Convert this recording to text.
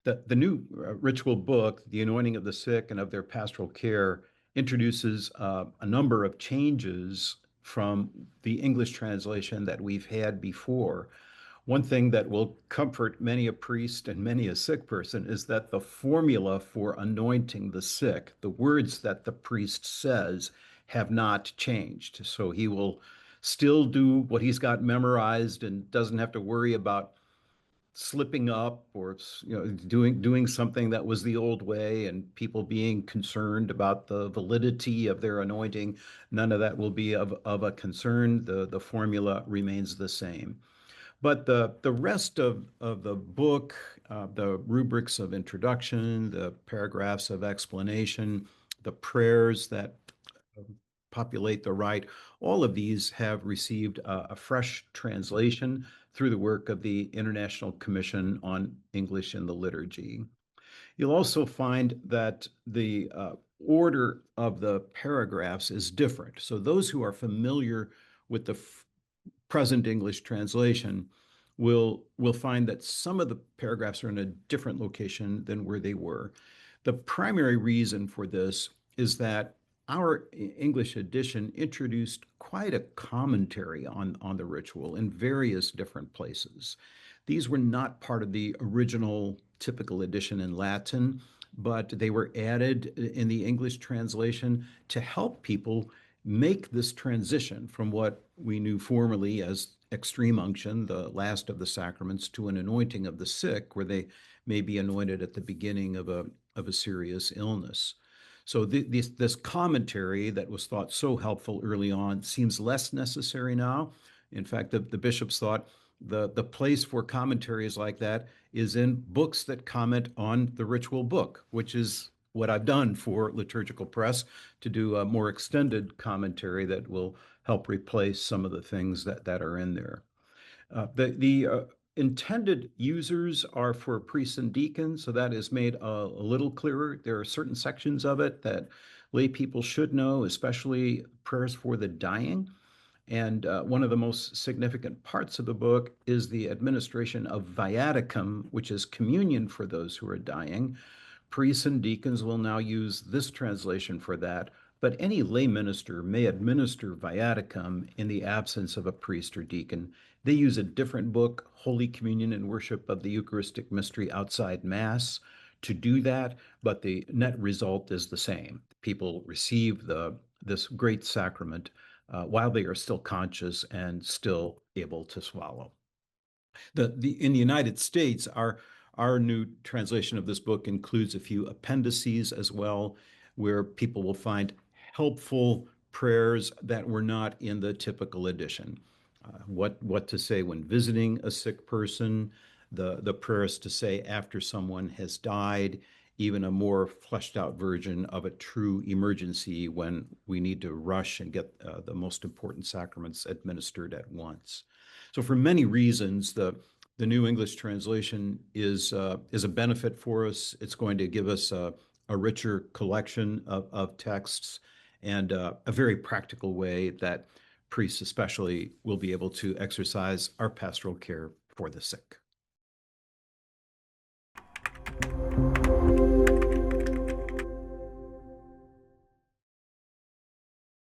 The new ritual book, The Anointing of the Sick and of Their Pastoral Care, introduces a number of changes from the English translation that we've had before. One thing that will comfort many a priest and many a sick person is that the formula for anointing the sick, the words that the priest says, have not changed. So he will still do what he's got memorized and doesn't have to worry about slipping up or doing something that was the old way and people being concerned about the validity of their anointing. None of that will be of a concern. The formula remains the same. But the rest of the book, the rubrics of introduction, the paragraphs of explanation, the prayers that populate the rite, all of these have received a fresh translation through the work of the International Commission on English in the Liturgy. You'll also find that the order of the paragraphs is different. So those who are familiar with the present English translation will find that some of the paragraphs are in a different location than where they were. The primary reason for this is that our English edition introduced quite a commentary on the ritual in various different places. These were not part of the original typical edition in Latin, but they were added in the English translation to help people make this transition from what we knew formerly as extreme unction, the last of the sacraments, to an anointing of the sick, where they may be anointed at the beginning of a serious illness. So this commentary that was thought so helpful early on seems less necessary now. In fact, the bishops thought the place for commentaries like that is in books that comment on the ritual book, which is what I've done for Liturgical Press, to do a more extended commentary that will help replace some of the things that are in there. The intended users are for priests and deacons, so that is made a little clearer. There are certain sections of it that lay people should know, especially prayers for the dying. And one of the most significant parts of the book is the administration of Viaticum, which is communion for those who are dying. Priests and deacons will now use this translation for that, but any lay minister may administer Viaticum in the absence of a priest or deacon. They use a different book, Holy Communion and Worship of the Eucharistic Mystery Outside Mass, to do that, but the net result is the same. People receive this great sacrament while they are still conscious and still able to swallow. In the United States, our new translation of this book includes a few appendices as well, where people will find helpful prayers that were not in the typical edition. What to say when visiting a sick person, the prayers to say after someone has died, even a more fleshed out version of a true emergency when we need to rush and get the most important sacraments administered at once. So for many reasons, the New English translation is a benefit for us. It's going to give us a richer collection of texts and a very practical way that priests especially will be able to exercise our pastoral care for the sick.